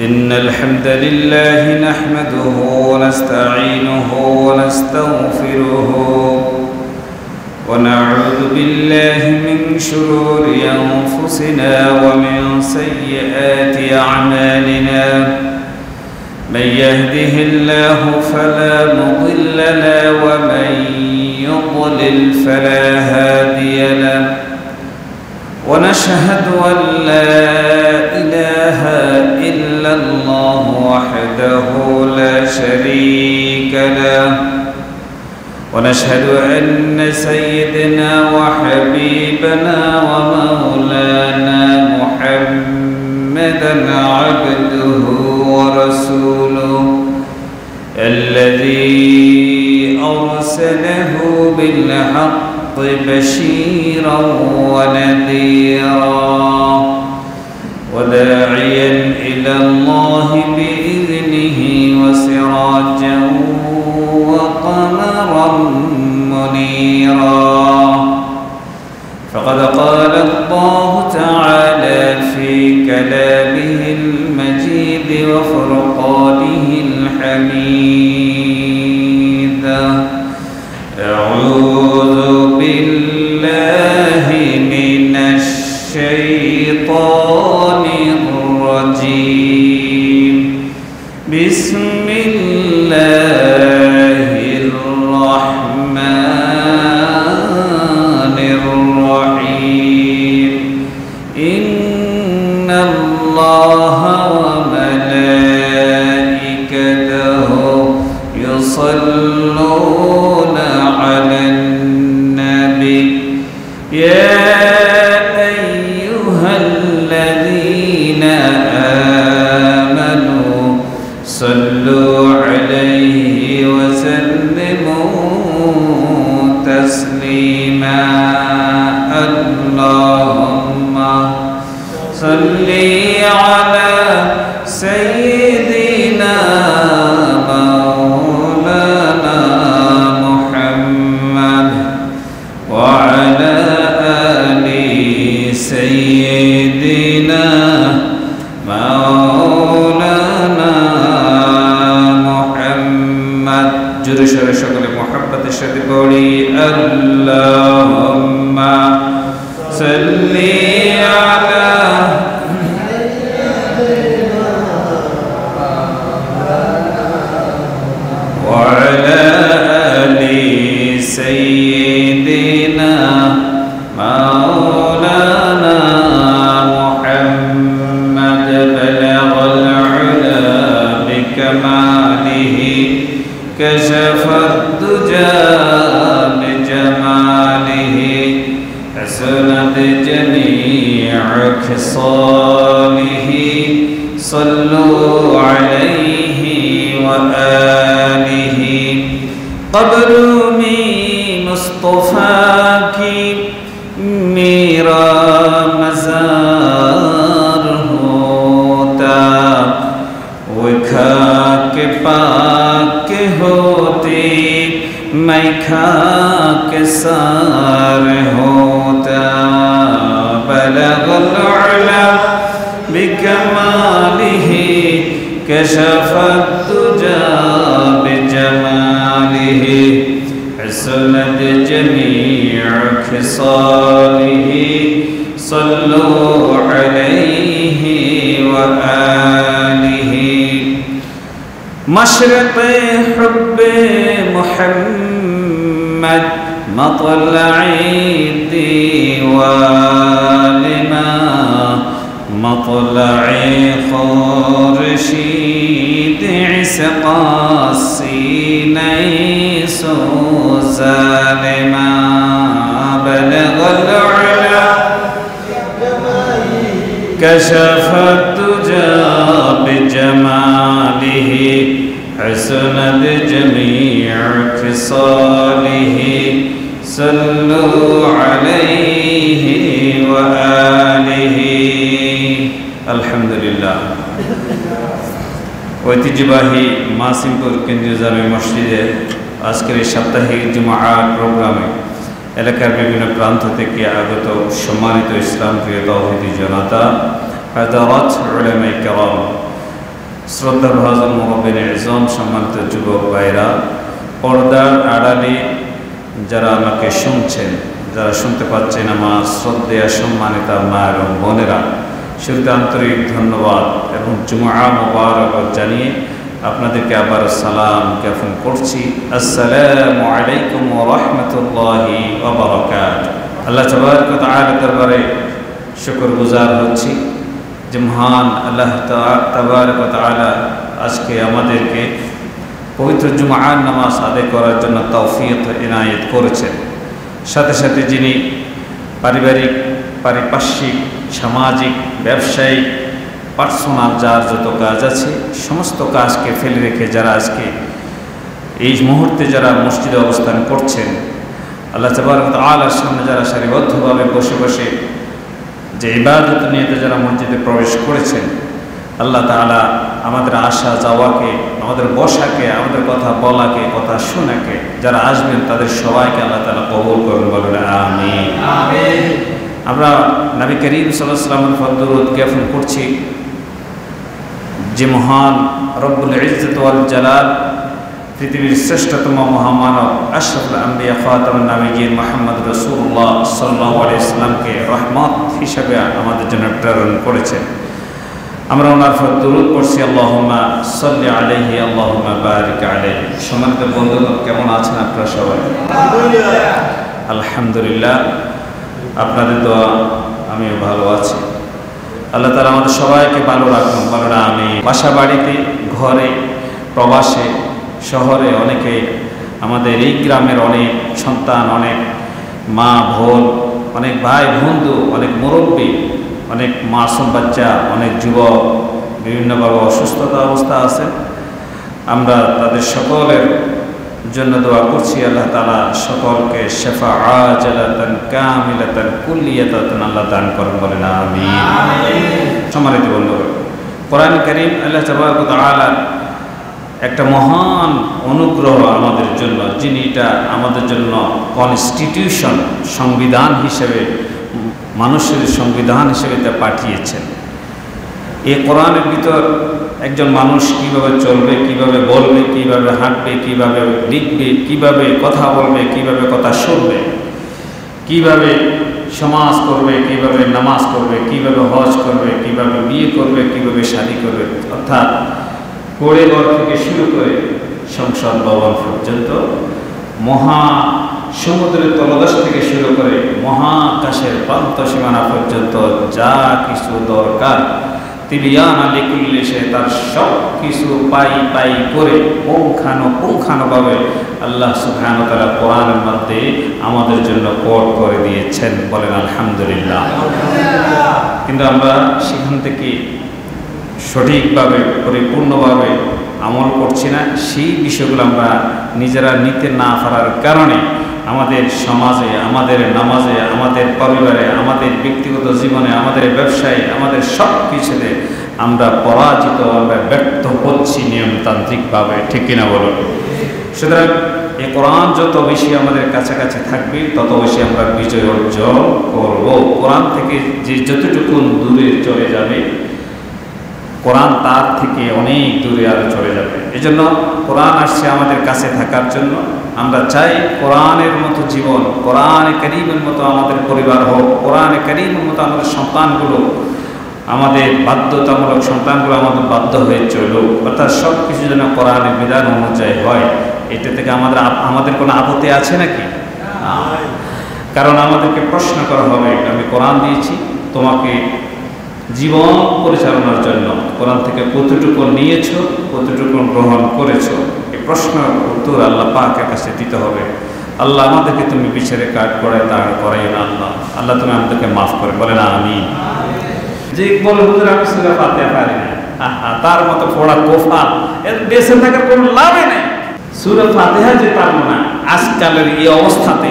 إن الحمد لله نحمده ونستعينه ونستغفره ونعوذ بالله من شرور أنفسنا ومن سيئات أعمالنا من يهده الله فلا مضل له ومن يضلل فلا هادي له ونشهد أن لا إله إلا الله وحده لا شريك له ونشهد أن سيدنا وحبيبنا ومولانا محمدا عبده ورسوله الذي أرسله بالحق بشيرا ونذيرا وداعيا إلى الله بإذنه وسراجا وقمرا منيرا فقد قال الله تعالى في كلامه المجيد وفرقانه الحميد أعوذ بالله من الشيطان الرجيم بسم الله الرحمن الرحيم إن الله وملائكته يصلون على النبي يا أيها الذين آمنوا صلوا عليه وسلموا تسليما اللهم صل على سيدنا مولانا محمد وعلى آل سيدنا مولانا محمد جرش شكل محبة الشدبولي اللهم صل على وعلى آل سيدنا مولانا محمد بلغ العلا بكماله كشف الدجى بجماله حسنت جميع خصاله صلوا عليه وآله قبرمی مصطفیٰ کی میرا مزار ہوتا وہ خاک پاک ہوتی میں خاک سار ہوتا بلغ العلا بکمالہ كشف الدجى بجماله حسنت جميع خصاله صلوا عليه وآله مشرق حب محمد مطلع الديوان مطلع خورشید عشق سینه سوزان ما بلغ العلا كشف الدجى بجماله حسنت جميع خصاله صلوا عليه وآله الحمد لله ঐতিহ্যবাহী মাসিমপুর কেন্দ্রীয় জামে মসজিদে আজকের এই সাপ্তাহিক জুমআ প্রোগ্রামে এলাকার বিভিন্ন প্রান্ত থেকে আগত সম্মানিত ইসলাম প্রিয় তাওহীদি জনতা, হাজারাত উলামায়ে কেরাম, শ্রদ্ধাভাজন মুরব্বিন এজম, সম্মানিত যুবক ভাইরা, পর্দার আড়ালে যারা আমাকে শুনছেন, যারা শুনতে পাচ্ছেন, আমার শ্রদ্ধেয় সম্মানিতা মা এবং বোনেরা, শুরুতে আন্তরিক ধন্যবাদ এবং জুমআ মুবারক জানিয়ে আপনাদেরকে আবার সালাম জ্ঞাপন করছি। আসসালামু আলাইকুম ওয়া রাহমাতুল্লাহি ওয়া বারাকাতুহু। আল্লাহ তাবারক ওয়া তাআলা দরবারে শুকরগুজার হচ্ছি যে মহান আল্লাহ তাবারক ওয়া তাআলা আজকে আমাদেরকে পবিত্র জুমআর নামাজ আদায় করার জন্য তৌফিক ইনায়েত করেছেন। সাথে সাথে যিনি পারিবারিক, পারিপার্শ্বিক, সামাজিক, ব্যবসায়িক, পার্সোনাল যার যত কাজ আছে সমস্ত কাজকে ফেলে রেখে যারা আজকে এই মুহূর্তে যারা মসজিদে অবস্থান করছেন, আল্লাহ তাবারক ওয়া তাআলার সামনে যারা সারিবদ্ধভাবে বসে বসে যে ইবাদত নিয়ে যারা মসজিদে প্রবেশ করেছেন, আল্লাহ তাআলা আমাদের আসা যাওয়াকে, আমাদের বসাকে, আমাদের কথা বলাকে, কথা শোনাকে, যারা আসবেন তাদের সবাইকে আল্লাহ তাআলা কবুল করুন, বলেন আমিন। আমরা নবী করিম সাল্লাল্লাহু আলাইহি ওয়াসাল্লামের ফদরুদ জ্ঞাপন করছি যে মহান রব্বুল ইজ্জত ওয়াল জালাল, পৃথিবীর শ্রেষ্ঠতম মহামানব আশরাফুল আম্বিয়া খাতামুন নবিয়্যিন মুহাম্মদ রাসূলুল্লাহ সাল্লাল্লাহু আলাইহি ওয়াসাল্লামকে রহমত হিসাবে আমাদের জন্য প্রেরণ করেছেন। আমরা ওনার উপর দরুদ পড়ছি, আল্লাহুম্মা সাল্লি আলাইহি আল্লাহুম্মা বারিক আলাইহি। সম্মানিত বন্ধুগণ, কেমন আছেন আপনারা সবাই? আলহামদুলিল্লাহ, আপনাদের দোয়া আমিও ভালো আছি। আল্লাহ তাআলা আমাদের সবাইকে ভালো রাখুন, বলেন আমিন। বাসা বাড়িতে, ঘরে, প্রবাসে, শহরে অনেকে, আমাদের এই গ্রামের অনেক সন্তান, অনেক মা বোন, অনেক ভাই বন্ধু, অনেক মুরব্বী, অনেক মাসুম বাচ্চা, অনেক যুবক বিভিন্নভাবে অসুস্থতা অবস্থা আছে। আমরা তাদের সকলের জন্য দোয়া করছি, আল্লাহ তাআলা সকলকে শিফা আজালাতান কামিলাতান কুল্লিয়াতান আল্লাহ দান করেন, বলেন আমিন। সম্মানিত বন্ধুগণ, কোরআন কারীম আল্লাহ তাবারক ওয়া তাআলা একটা মহান অনুগ্রহ আমাদের জন্য, যিনি এটা আমাদের জন্য কনস্টিটিউশন, সংবিধান হিসেবে, মানুষের সংবিধান হিসেবে তা পাঠিয়েছেন। এই কোরআনের ভিতর একজন মানুষ কিভাবে চলবে, কিভাবে বলবে, কিভাবে হাঁটবে, কিভাবে লিখবে, কিভাবে কথা বলবে, কিভাবে কথা শুনবে, কিভাবে সমাজ করবে, কিভাবে নামাজ করবে, কিভাবে হজ করবে, কিভাবে বিয়ে করবে, কিভাবে শাদী করবে, অর্থাৎ পরিবার থেকে শুরু করে সংসদ ভবন পর্যন্ত, মহা সমুদ্রের তলদেশ থেকে শুরু করে মহাকাশের প্রান্ত সীমানা পর্যন্ত যা কিছু দরকার, তিবিয়ানা লিকুল্লি শাই, তার সব কিছু পাই পাই করে পুঙ্খানুপুঙ্খানুভাবে আল্লাহ সুবহানাহু ওয়া তাআলা কোরআনের মধ্যে আমাদের জন্য কোড করে দিয়েছেন, বলেন আলহামদুলিল্লাহ। কিন্তু আমরা সেখান থেকে সঠিকভাবে, পরিপূর্ণভাবে আমল করছি না। সেই বিষয়গুলো আমরা নিজেরা নিতে না পারার কারণে আমাদের সমাজে, আমাদের নামাজে, আমাদের পরিবারে, আমাদের ব্যক্তিগত জীবনে, আমাদের ব্যবসায়, আমাদের সব কিছুতে আমরা পরাজিত, আমরা ব্যর্থ হচ্ছি নিয়মতান্ত্রিকভাবে, ঠিক কিনা বলুন? সুতরাং এই কোরআন যত বেশি আমাদের কাছাকাছি থাকবে তত বেশি আমরা বিজয় অর্জন করব। কোরআন থেকে যে যতটুকু দূরে চলে যাবে, কোরআন তার থেকে অনেক দূরে আরো চলে যাবে। এজন্য কোরআন আসছে আমাদের কাছে থাকার জন্য। আমরা চাই কোরআনের মতো জীবন, কোরআনে কারীমের মতো আমাদের পরিবার হোক, কোরআনে কারীমের মতো আমাদের সন্তানগুলো, আমাদের বাধ্যতামূলক সন্তানগুলো আমাদের বাধ্য হয়ে চলুক, অর্থাৎ সব কিছু যেন কোরআনের বিধান অনুযায়ী হয়। এটা থেকে আমাদের কোনো আপত্তি আছে নাকি? কারণ আমাদেরকে প্রশ্ন করা হবে, আমি কোরআন দিয়েছি তোমাকে জীবন পরিচালনার জন্য, কোরআন থেকে কতটুকু নিয়েছো, কতটুকু গ্রহণ করেছো, এই প্রশ্নের উত্তর আল্লাহ পাকের কাছে দিতে হবে। আল্লাহ আমাদেরকে তুমি বিচারে কাট করায় দাঁড় করাই না, আল্লাহ তুমি আমাদেরকে মাফ করে, বলে না আমি যে বলে হুজুর আমি সূরা ফাতিহা পারি না, তার মতো পড়া কোফা, এর বেঁচে থাকার কোনো লাভই নেই। সূরা ফাতিহা যে পারবো না আজকালের এই অবস্থাতে,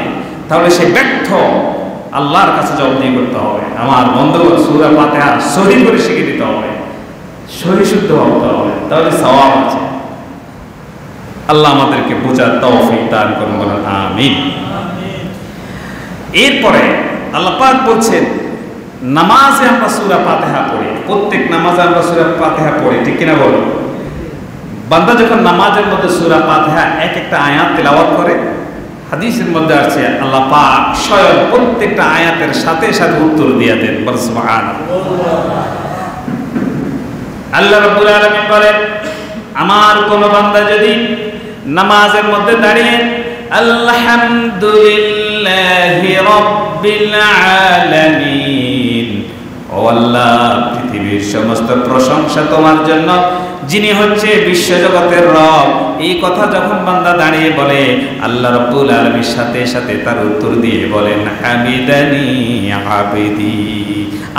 তাহলে সে ব্যর্থ, আল্লাহর কাছে জবাবদিহি করতে হবে। আমার বন্ধুগণ, সূরা ফাতিহা সহি করে শিখে দিতে হবে, সহি শুদ্ধ হতে হবে, তাহলে সওয়াব আছে। আল্লাহ আমাদেরকে বোঝার তৌফিক দান করুন, বলেন আমিন। এরপরে আল্লাহ পাক বলছেন, নামাজে আমরা সূরা ফাতিহা পড়ি, প্রত্যেক নামাজে আমরা সূরা ফাতিহা পড়ি, ঠিক কিনা বলো? বান্দা যখন নামাজের মধ্যে সূরা ফাতিহা এক একটা আয়াত তেলাওয়াত করে, হাদিসের মধ্যে আছে আল্লাহ পাক স্বয়ং প্রত্যেকটা আয়াতের সাথে সাথে উত্তর দিয়ে দেন। বলেন সুবহানাল্লাহ। আল্লাহ রাব্বুল আলামিন বলেন, আমার কোন বান্দা যদি নামাজের মধ্যে দাঁড়িয়ে আলহামদুলিল্লাহি রাব্বিল আলামিন, ও আল্লাহ পৃথিবীর সমস্ত প্রশংসা তোমার জন্য, যিনি হচ্ছে বিশ্বজগতের রব, এই কথা যখন বান্দা দাঁড়িয়ে বলে, আল্লাহ রাব্বুল আলামিনের সাথে সাথে তার উত্তর দিয়ে বলেন হামিদানি আবিদি,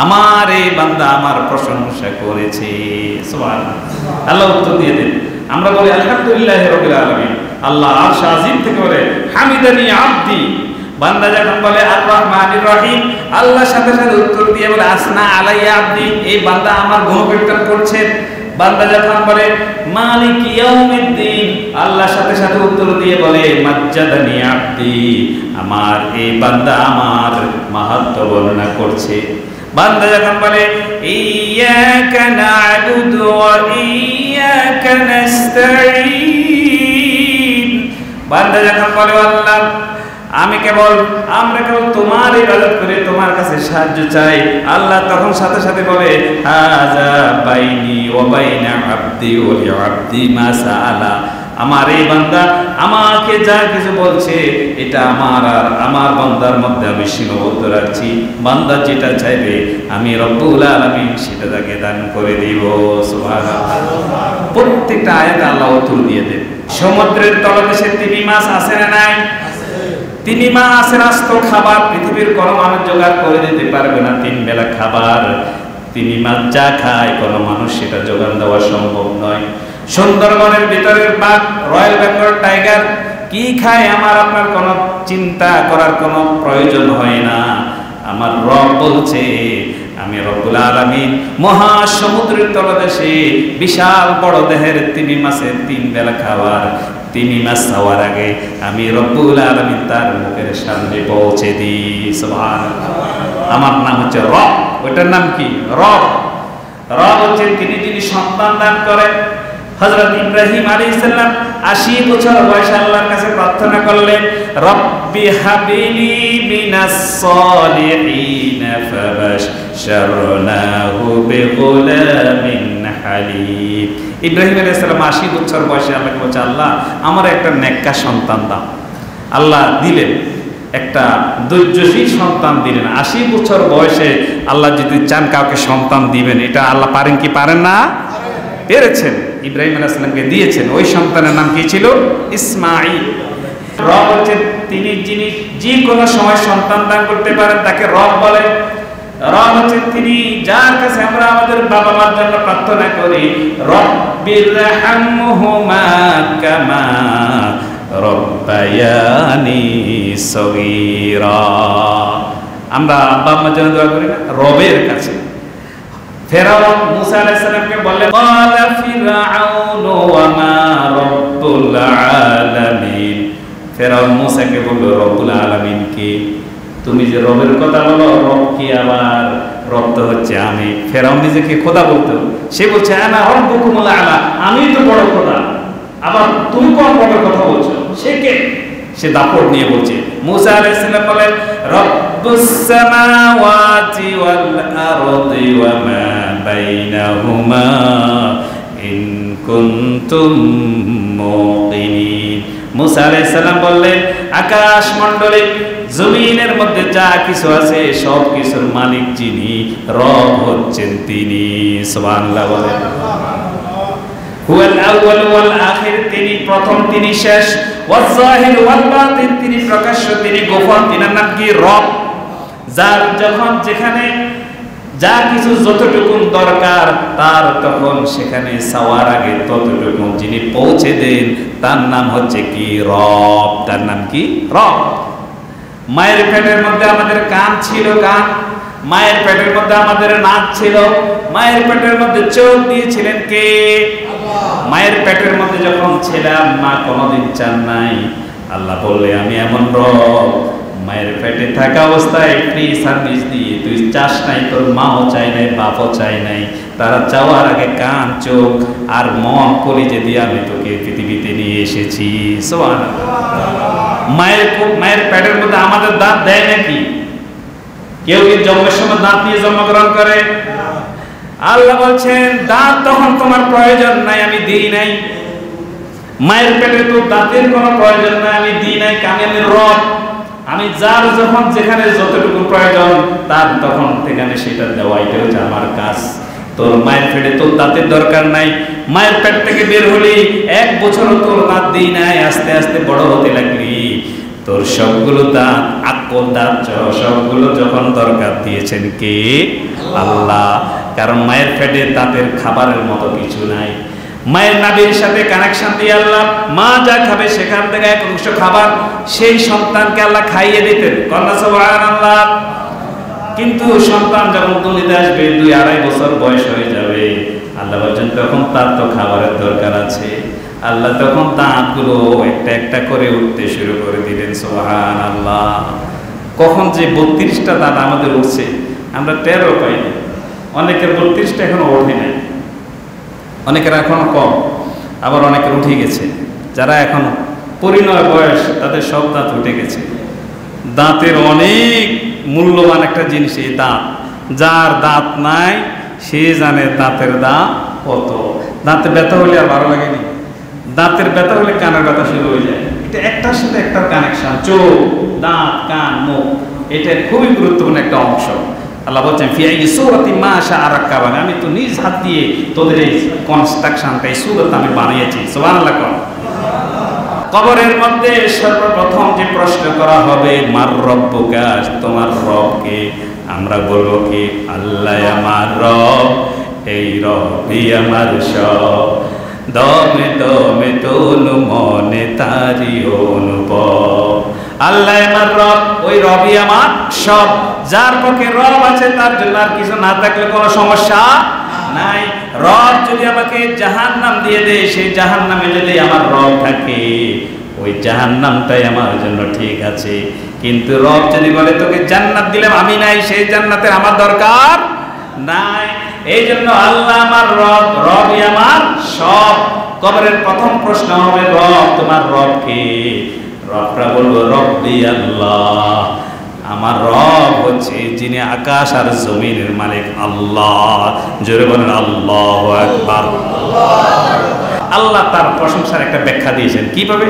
আমার এই বান্দা আমার প্রশংসা করেছে। সুবহানাল্লাহ। আল্লাহ উত্তর দিয়ে দেন। আমরা বলি আলহামদুলিল্লাহি রাব্বিল আলামিন, আল্লাহ আরশ আজিম থেকে বলে হামিদানি আবদি। বান্দা যখন বলে আর রহমানির রহিম, আল্লাহর সাথে সাথে উত্তর দিয়ে বলে আসনা আলাইয়া আবদি, এই বান্দা আমার গুণকীর্তন করছে। বান্দা যখন বলে মালিক ইয়াউমিদ্দিন, আল্লাহর সাথে সাথে উত্তর দিয়ে বলে মাজ্জাদানি আবদি, আমার এই বান্দা আমার মাহাত্ম্য বর্ণনা করছে। বান্দা যখন বলে ইয়্যাকা না'বুদু ওয়া ইয়্যাকা নাস্তাঈন, বান্দা যখন বলে আল্লাহ আমরা কেবল তোমার ইবাদত করে তোমার কাছে সাহায্য চাই, আল্লাহ তখন সাথে সাথে বলে হাযা বাইনি ওয়া বাইনা আবদি ওয়া লিআবদি মা সাআলা, আমার এই বান্দা আমাকে যা কিছু বলছে এটা আমার আর আমার বান্দার মধ্যে আমি সীমাবদ্ধ রাখছি। বান্দা যেটা চাইবে আমি রব্বুল আলামিন সেটা তাকে দান করে দিব। সুবহানাল্লাহ। প্রত্যেকটা আয়াতে আল্লাহ উত্তর দিয়ে দেন। সমুদ্রের তলদেশে তিমি মাছ আছে না নাই? তিমি মাছের আস্ত খাবার পৃথিবীর কোনো মানুষ জোগাড় করে দিতে পারবে না। 3 বেলা খাবার তিমি মাছ যা খায় কোনো মানুষ সেটা জোগান দেওয়া সম্ভব নয়। সুন্দরবনের ভিতরের বাঘ, রয়্যাল বেঙ্গল টাইগার কি খায় আমার আপনার কোনো চিন্তা করার কোনো প্রয়োজন হয় না। আমার রব বলছে আমি রব্বুল আলামিন মহাসমুদ্রের তলদেশে বিশাল বড় দেহের তিমি মাছের 3 বেলা খাবার, তিমি মাছ খাওয়ার আগে আমি রব্বুল আলামিন তার মুখের সামনে পৌঁছে দিই। সুবহানাল্লাহ। আমার নাম হচ্ছে রব। ওটার নাম কি? রব। রব হচ্ছে যিনি সন্তান দান করেন। হযরত ইব্রাহিম আলাইহিস সালাম 80 বছর বয়সে আল্লাহর কাছে প্রার্থনা করলেন, রব্বি হাবিলি মিনাস সালিহিন ফাবাশশারনাহু বিগুলামিন হালিম। ইব্রাহিম আলাইহিস সালাম 80 বছর বয়সে আল্লাহকে বলছে, আল্লাহ আমার একটা নেককার সন্তান দাও। আল্লাহ দিলেন, একটা ধৈর্যশীল সন্তান দিলেন। 80 বছর বয়সে আল্লাহ যদি চান কাউকে সন্তান দিবেন, এটা আল্লাহ পারেন কি পারেন না? পেরেছেন। ইব্রাহিম আলাইহিস সালামকে দিয়েছেন। ওই সন্তানের নাম কি ছিল? ইসমাঈল। রব হচ্ছে যিনি যে কোনো সময় সন্তান দান করতে পারেন তাকে রব বলে। রব হচ্ছে তিনি যার কাছে আমরা আমাদের বাবা মার জন্য প্রার্থনা করি, রব্বিরহামহুমা কামা রব্বায়ানি সগীরা। আমরা আব্বা আম্মার জন্য দোয়া করি না, রবের কাছে। ফেরাউন মুসা আলাইহিস সালামকে বললেন, ক্বালা ফিরআউন ওয়া মা রব্বুল আলামিন। ফেরাউন মুসাকে বলল, রব্বুল আলামিন কি? তুমি যে রবের কথা বলো, রব কি? আবার রব তো হচ্ছে আমি। ফেরাউন নিজেকে খোদা বলতো, সে বলছে আনা রব্বুকুমুল আলা, আমি তো বড় খোদা, আবার তুমি কোন রবের কথা বলছো? সে কে? সে দাপট নিয়ে বলছে। মুসা আলাইহিস সালাম বলেন, রব্বুস সামাওয়াতি ওয়াল আরদি ওয়া মা বাইনাহুমা ইন কুনতুম মুকিনিন। মুসা আলাইহিস সালাম বললেন, আকাশ মণ্ডলে জমিনের মধ্যে যা কিছু আছে সব কিছুর মালিক যিনি, রব হচ্ছেন তিনি। সুবহানাল্লাহ বলেন। হুয়াল আউয়াল ওয়াল আখির, তিনি প্রথম তিনি শেষ। ওয়াজ যাহির ওয়াল বাতিন, তিনি প্রকাশ্য তিনি গোপন। তিনার নাম কি? রব। যার যখন যেখানে যা কিছু যতটুকু দরকার তার তখন সেখানে চাওয়ার আগে ততটুকু যিনি পৌঁছে দেন তার নাম হচ্ছে কি? রব। তার নাম কি? রব। মায়ের পেটের মধ্যে আমাদের কান ছিল, কান। মায়ের পেটের মধ্যে আমাদের নাক ছিল। মায়ের পেটের মধ্যে চোখ দিয়েছিলেন কে? মায়ের পেটের মধ্যে যখন ছিলাম মা কোনোদিন চান নাই। আল্লাহ বললে আমি এমন রব, মায়ের পেটে থাকা অবস্থায় ফ্রি সার্ভিস দিয়ে তুই চাস নাই, তোর মাও চাই নাই, বাপও চাই নাই, তারা চাওয়ার আগে কান, চোখ আর মন, কলিজে দিয়ে আমি তোকে পৃথিবীতে নিয়ে এসেছি। মায়ের পেটের মধ্যে আমাদের দাঁত দেয় নাকি? কেউ কি জন্মের সময় দাঁত নিয়ে জন্মগ্রহণ করে? আল্লাহ বলছেন দাঁত তখন তোমার প্রয়োজন নাই, আমি দিই নাই। মায়ের পেটে তো দাঁতের কোনো প্রয়োজন নাই, আমি দিই নাই। আমি রব, আমি যার যখন যেখানে যতটুকু প্রয়োজন তার তখন সেখানে সেটা দেওয়া, এটাও হচ্ছে আমার কাজ। তোর মায়ের পেটে তোর দাঁতের দরকার নাই। মায়ের পেট থেকে বের হলি 1 বছরও তোর দাঁত দিই নাই, আস্তে আস্তে বড় হতে লাগলি, তোর সবগুলো দাঁত, আকল দাঁত সবগুলো যখন দরকার দিয়েছেন কে? আল্লাহ। কারণ মায়ের পেটে দাঁতের খাবারের মতো কিছু নাই। মায়ের নাভির সাথে কানেকশন দিয়ে আল্লাহ মা যা খাবে সেখান থেকে এক অংশ খাবার সেই সন্তানকে আল্লাহ খাইয়ে দিতেন। কন্যা সুবহানাল্লাহ। কিন্তু সন্তান যখন দুনিয়াতে আসবে 2-2.5 বছর বয়স হয়ে যাবে, আল্লাহ বলছেন তখন তার তো খাবারের দরকার আছে। আল্লাহ তখন দাঁতগুলো একটা একটা করে উঠতে শুরু করে দিলেন। সুবহানাল্লাহ। কখন যে 32টা দাঁত আমাদের উঠছে আমরা টেরও পাই না। অনেকের 32টা এখনো ওঠে নাই, অনেকের এখনো কম, আবার অনেকের উঠে গেছে। যারা এখন পরিণয় বয়স তাদের সব দাঁত উঠে গেছে। দাঁতের অনেক মূল্যবান একটা জিনিস এই দাঁত। যার দাঁত নাই সে জানে দাঁতের দাম কত। দাঁতে ব্যথা হলে আর ভালো লাগেনি, দাঁতের ব্যথা হলে কানের ব্যথা শুরু হয়ে যায়। এটা একটার সাথে একটা কানেকশন। চোখ, দাঁত, কান, মুখ, এটা খুবই গুরুত্বপূর্ণ একটা অংশ। আল্লাহ বলছেন ফিআই সূরাতি মা শাআ রাক্কাবাক, আমি তো নিজ হাত দিয়ে তোদের এই কনস্ট্রাকশনটা, এই সূরাত আমি বানিয়েছি। সুবহানাল্লাহ। কবরের মধ্যে সর্বপ্রথম যে প্রশ্ন করা হবে মার রব্বুকা, তোমার রবকে? আমরা বলবো কি আল্লাহ আমার রব, এই রবই আমার সব, দমে দমে তনু মনে তারি অনুভব। আল্লাহ আমার রব, ওই রবই আমার সব। যার পক্ষে রব আছে তার জন্য আর কিছু না থাকলে কোনো সমস্যা নাই। রব যদি আমাকে জাহান্নাম দিয়ে দেয়, সেই জাহান্নামে যদি আমার রব থাকে ওই জাহান্নামটাই আমার জন্য ঠিক আছে। কিন্তু রব যদি বলে তোকে জান্নাত দিলাম, আমি নাই, সেই জান্নাতের আমার দরকার নাই। এই জন্য আল্লাহ আমার রব, রবই আমার সব। কবরের প্রথম প্রশ্ন হবে রব, তোমার রব কে? রবরা বলবো রব্বি আল্লাহ, আমার রব হচ্ছে যিনি আকাশ আর জমিনের মালিক আল্লাহ। জোরে বলেন আল্লাহু আকবার। আল্লাহ তার প্রশংসার একটা ব্যাখ্যা দিয়েছেন কিভাবে।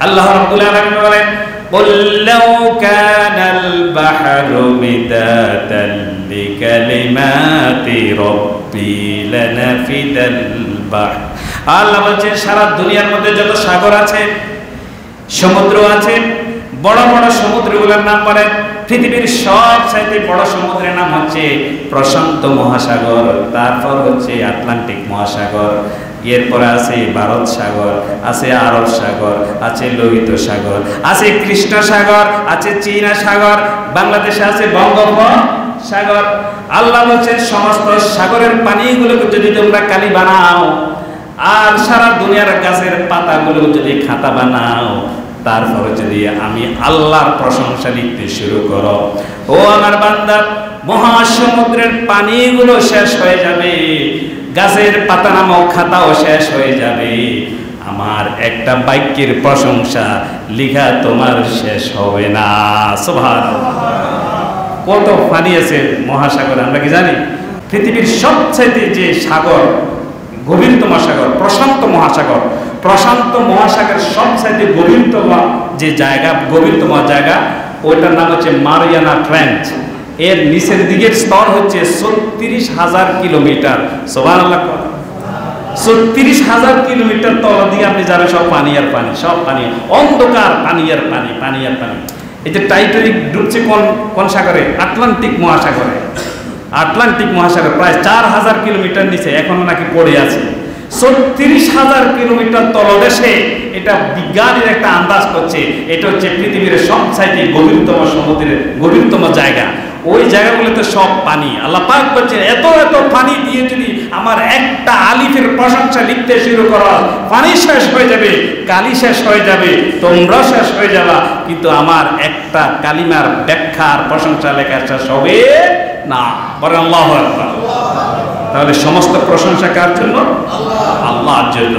আল্লাহ রাব্বুল আলামিন বলেন قُل لَّوْ كَانَ الْبَحْرُ مِدَادًا لِّكَلِمَاتِ رَبِّي لَنَفِدَ الْبَحْرُ। আল্লাহ বলছেন সারা দুনিয়ার মধ্যে যত সাগর আছে, সমুদ্র আছে, বড় বড় সমুদ্রগুলোর নাম বলেন। পৃথিবীর সবচাইতে বড় সমুদ্রের নাম হচ্ছে প্রশান্ত মহাসাগর, তারপর হচ্ছে আটলান্টিক মহাসাগর, এরপরে আছে ভারত সাগর, আছে আরব সাগর, আছে লোহিত সাগর, আছে কৃষ্ণ সাগর, আছে চীনা সাগর, বাংলাদেশে আছে বঙ্গোপসাগর। আল্লাহ বলছেন সমস্ত সাগরের পানিগুলোকে যদি তোমরা কালি বানাও আর সারা দুনিয়ার গাছের পাতাগুলো যদি খাতা বানাও, তারপরে যদি আমি আল্লাহর প্রশংসা লিখতে শুরু করো, ও আমার বান্দা, মহাসমুদ্রের পানিগুলো শেষ হয়ে যাবে, গাছের পাতা নামক খাতাও শেষ হয়ে যাবে, আমার একটা বাক্যের প্রশংসা লিখা তোমার শেষ হবে না। সুবহানাল্লাহ। কত পানি আছে মহাসাগর আমরা কি জানি? পৃথিবীর সবচেয়ে যে সাগর, গভীরতম সাগর প্রশান্ত মহাসাগর। প্রশান্ত মহাসাগর সবচেয়ে গভীরতম যে জায়গা, গভীরতম জায়গা, ওইটার নাম হচ্ছে মারিয়ানা ট্রেঞ্চ। এর নিচের দিকের স্তর হচ্ছে 36,000 কিলোমিটার। সুবহানাল্লাহ। 36,000 কিলোমিটার তল দিকে আপনি যাবেন, সব পানি আর পানি, সব পানি, অন্ধকার, পানি আর পানি, পানি আর পানি। এই যে টাইটানিক ডুবছে কোন সাগরে? আটলান্টিক মহাসাগরে। আটলান্টিক মহাসাগর প্রায় 4,000 কিলোমিটার নিচে এখনো নাকি পড়ে আছে। 36,000 কিলোমিটার তলদেশে, এটা বিজ্ঞানীর একটা আন্দাজ করছে, এটা হচ্ছে পৃথিবীর সবচাইতে গভীরতম সমুদ্রের গভীরতম জায়গা। ওই জায়গাগুলোতে সব পানি। আল্লাহ পাক বলছেন এত এত পানি দিয়ে যদি আমার একটা আলিফের প্রশংসা লিখতে শুরু করো, পানি শেষ হয়ে যাবে, কালি শেষ হয়ে যাবে, তোমরা শেষ হয়ে যাবা, কিন্তু আমার একটা কালিমার ব্যাখ্যার প্রশংসা লেখা শেষ হবে না। বলেন আল্লাহু আকবার। তাহলে সমস্ত প্রশংসা কার জন্য? আল্লাহর জন্য।